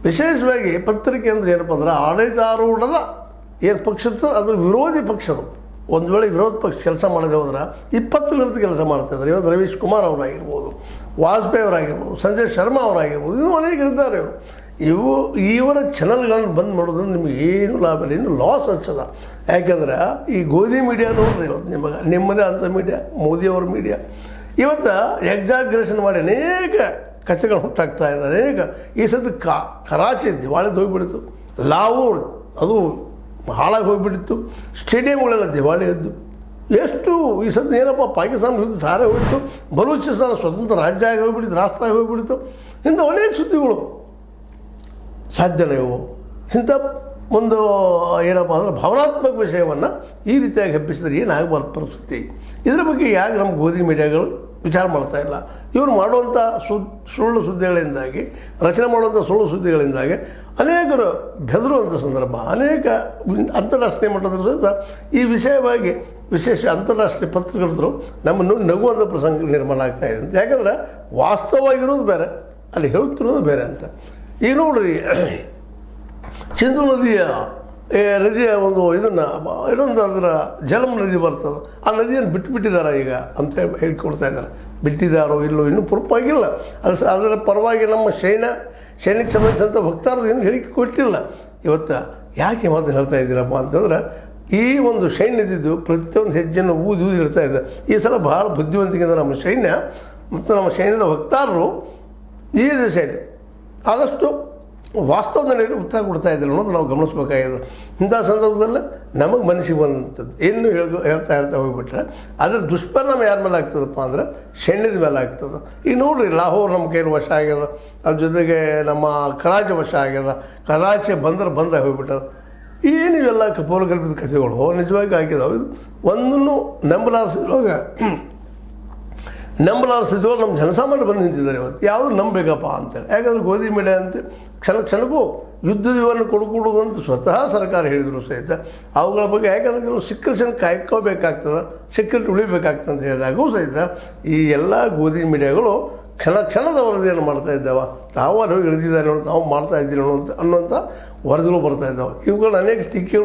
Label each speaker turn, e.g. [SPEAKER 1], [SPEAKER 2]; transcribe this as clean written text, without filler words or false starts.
[SPEAKER 1] ವಿಶೇಷವಾಗಿ ಪತ್ರಿಕೆ ಅಂದರೆ ಏನಪ್ಪ ಅಂದ್ರೆ ಆಡಳಿತಾರೂಢದ ಏನು ಪಕ್ಷದ ಅದ್ರ ವಿರೋಧಿ ಪಕ್ಷರು ಒಂದು ವೇಳೆ ವಿರೋಧ ಪಕ್ಷ ಕೆಲಸ ಮಾಡದೆ ಹೋದ್ರೆ 20 ವಿರುದ್ಧ ಕೆಲಸ ಮಾಡ್ತಾಯಿದ್ದಾರೆ. ಇವತ್ತು ರವೀಶ್ ಕುಮಾರ್ ಅವರಾಗಿರ್ಬೋದು, ವಾಜಪೇಯಿ ಅವರಾಗಿರ್ಬೋದು, ಸಂಜಯ್ ಶರ್ಮಾ ಅವರಾಗಿರ್ಬೋದು, ಇನ್ನೂ ಅನೇಕರಿದ್ದಾರೆ. ಇವರ ಚಾನಲ್ಗಳನ್ನು ಬಂದ್ ಮಾಡೋದ್ರಿಂದ ನಿಮ್ಗೆ ಏನು ಲಾಭ ಇಲ್ಲ, ಇನ್ನೂ ಲಾಸ್ ಹಚ್ಚದ. ಯಾಕೆಂದ್ರೆ ಈ ಗೋಧಿ ಮೀಡಿಯಾ ನೋಡ್ರಿ ಇವತ್ತು ನಿಮ್ಮದೇ ಅಂತ ಮೀಡಿಯಾ, ಮೋದಿಯವ್ರ ಮೀಡಿಯಾ ಇವತ್ತು ಎಕ್ಸಾಗ್ರೇಷನ್ ಮಾಡಿ ಅನೇಕ ಕಚೆಗಳು ಹುಟ್ಟಾಗ್ತಾ ಇದ್ದಾರೆ. ಅನೇಕ ಈ ಸತಿ ಕರಾಚಿ ದಿವಾಳಿದು ಹೋಗಿಬಿಡ್ತು, ಲಾಹೋರ್ ಅದು ಹಾಳಾಗಿ ಹೋಗಿಬಿಟ್ಟಿತ್ತು, ಸ್ಟೇಡಿಯಂಗಳೆಲ್ಲ ದಿವಾಳಿ ಎದ್ದು ಎಷ್ಟು ಈ ಸತಿ ಏನಪ್ಪ ಪಾಕಿಸ್ತಾನ ವಿರುದ್ಧ ಸಾರೇ ಹೋಗಿತ್ತು, ಬಲೂಚಿಸ್ತಾನ ಸ್ವತಂತ್ರ ರಾಜ್ಯ ಆಗಿ ಹೋಗಿಬಿಟ್ಟಿತ್ತು, ರಾಷ್ಟ್ರ ಆಗಿ ಹೋಗಿಬಿಟ್ಟಿತ್ತು. ಇಂಥ ಅನೇಕ ಸುದ್ದಿಗಳು ಸಾಧ್ಯನೇ ಇವು. ಇಂಥ ಒಂದು ಏನಪ್ಪ ಅಂದ್ರೆ ಭಾವನಾತ್ಮಕ ವಿಷಯವನ್ನು ಈ ರೀತಿಯಾಗಿ ಹಬ್ಬಿಸಿದ್ರೆ ಏನಾಗಬಾರ್ದು ಪರಿಸ್ಥಿತಿ. ಇದರ ಬಗ್ಗೆ ಯಾಕೆ ನಮ್ಮ ಗೋಧಿ ಮೀಡಿಯಾಗಳು ವಿಚಾರ ಮಾಡ್ತಾ ಇಲ್ಲ? ಇವರು ಮಾಡುವಂಥ ಸುಳ್ಳು ಸುದ್ದಿಗಳಿಂದಾಗಿ, ರಚನೆ ಮಾಡುವಂಥ ಸುಳ್ಳು ಸುದ್ದಿಗಳಿಂದಾಗಿ ಅನೇಕರು ಬೆದರುವಂಥ ಸಂದರ್ಭ, ಅನೇಕ ಅಂತಾರಾಷ್ಟ್ರೀಯ ಮಟ್ಟದ ಸಹಿತ ಈ ವಿಷಯವಾಗಿ ವಿಶೇಷ ಅಂತಾರಾಷ್ಟ್ರೀಯ ಪತ್ರಕರ್ತರು ನಮ್ಮನ್ನು ನಗುವಂಥ ಪ್ರಸಂಗ ನಿರ್ಮಾಣ ಆಗ್ತಾ ಇದೆ ಅಂತ. ಯಾಕಂದ್ರೆ ವಾಸ್ತವವಾಗಿರೋದು ಬೇರೆ, ಅಲ್ಲಿ ಹೇಳುತ್ತಿರೋದು ಬೇರೆ ಅಂತ. ಈಗ ನೋಡ್ರಿ, ಸಿಂಧು ನದಿಯ ಒಂದು ಇದನ್ನು ಇನ್ನೊಂದು ಅದರ ಜಲಮ ನದಿ ಬರ್ತದೆ, ಆ ನದಿಯನ್ನು ಬಿಟ್ಟುಬಿಟ್ಟಿದ್ದಾರೆ ಈಗ ಅಂತ ಹೇಳಿಕೊಡ್ತಾ ಇದ್ದಾರೆ. ಬಿಟ್ಟಿದ್ದಾರೋ ಇಲ್ಲೋ ಇನ್ನೂ ಪೂರ್ವವಾಗಿಲ್ಲ. ಅದರ ಪರವಾಗಿ ನಮ್ಮ ಸೈನಿಕ ಸಂಬಂಧಿಸಿದಂಥ ವಕ್ತಾರರು ಏನು ಹೇಳಿಕೆ ಕೊಟ್ಟಿಲ್ಲ. ಇವತ್ತು ಯಾಕೆ ಮಾತನ್ನು ಹೇಳ್ತಾ ಇದ್ದೀರಪ್ಪ ಅಂತಂದ್ರೆ, ಈ ಒಂದು ಸೈನ್ಯದಿದ್ದು ಪ್ರತಿಯೊಂದು ಹೆಜ್ಜೆಯನ್ನು ಊದಿ ಇಡ್ತಾ ಇದೆ. ಈ ಸಲ ಭಾಳ ಬುದ್ಧಿವಂತಿಕೆಯಿಂದ ನಮ್ಮ ಸೈನ್ಯ ಮತ್ತು ನಮ್ಮ ಸೈನ್ಯದ ವಕ್ತಾರರು ಈ ಸೈನ್ಯ ಆದಷ್ಟು ವಾಸ್ತವದಲ್ಲಿ ಉತ್ತರ ಕೊಡ್ತಾ ಇದ್ದಿಲ್ಲ ಅನ್ನೋದು ನಾವು ಗಮನಿಸಬೇಕಾಗಿದೆ. ಇಂಥ ಸಂದರ್ಭದಲ್ಲಿ ನಮಗೆ ಮನಸ್ಸಿಗೆ ಬಂದಂಥದ್ದು ಏನು ಹೇಳ್ತಾ ಹೋಗಿಬಿಟ್ರೆ ಅದರ ದುಷ್ಪರಿಣಾಮ ಯಾರ ಮೇಲೆ ಆಗ್ತದಪ್ಪ ಅಂದ್ರೆ ಸೈನ್ಯದ ಮೇಲೆ ಆಗ್ತದೆ. ಈಗ ನೋಡಿರಿ, ಲಾಹೋರ್ ನಮ್ಮ ಕೈಯಲ್ಲಿ ವಶ ಆಗ್ಯದ, ಅದ್ರ ಜೊತೆಗೆ ನಮ್ಮ ಕರಾಚಿ ವಶ ಆಗ್ಯದ, ಕರಾಚಿ ಬಂದ ಹೋಗಿಬಿಟ್ಟದ. ಏನು ಇವೆಲ್ಲ ಪೌರಕಲ್ಪಿತ ಕಥೆಗಳು ನಿಜವಾಗಿ ಆಗಿದಾವೆ. ಇದು ಒಂದನ್ನು ನಂಬಲಾರಿಸಿದವರು ನಮ್ಮ ಜನಸಾಮಾನ್ಯರು ಬಂದು ನಿಂತಿದ್ದಾರೆ. ಇವತ್ತು ಯಾವುದು ನಂಬಬೇಕಪ್ಪ ಅಂತೇಳಿ. ಯಾಕಂದರೆ ಗೋಧಿ ಮೀಡಿಯಾ ಅಂತ ಕ್ಷಣಕ್ಕೂ ಯುದ್ಧ ದಿವನ್ನು ಕೊಡುಕೊಡುವುದು ಅಂತ ಸ್ವತಃ ಸರ್ಕಾರ ಹೇಳಿದರು ಸಹಿತ ಅವುಗಳ ಬಗ್ಗೆ ಯಾಕಂದರೆ ಕೆಲವು ಸೀಕ್ರೆಟ್ಸನ್ ಕಾಯ್ಕೋಬೇಕಾಗ್ತದೆ, ಸೀಕ್ರೆಟ್ ಉಳಿಬೇಕಾಗ್ತದೆ ಅಂತ ಹೇಳಿದಾಗೂ ಸಹಿತ ಈ ಎಲ್ಲ ಗೋಧಿ ಮೀಡಿಯಾಗಳು ಕ್ಷಣದ ವರದಿಯನ್ನು ಮಾಡ್ತಾ ಇದ್ದಾವೆ. ತಾವು ಹೋಗಿ ಇಳಿದಿದ್ದಾರೆ, ನಾವು ಮಾಡ್ತಾ ಇದ್ದೀವಿ ಅನ್ನುವಂಥ ವರದಿಗಳು ಬರ್ತಾ ಇದ್ದಾವೆ. ಇವುಗಳನ್ನ ಅನೇಕ ಟೀಕೆಗಳು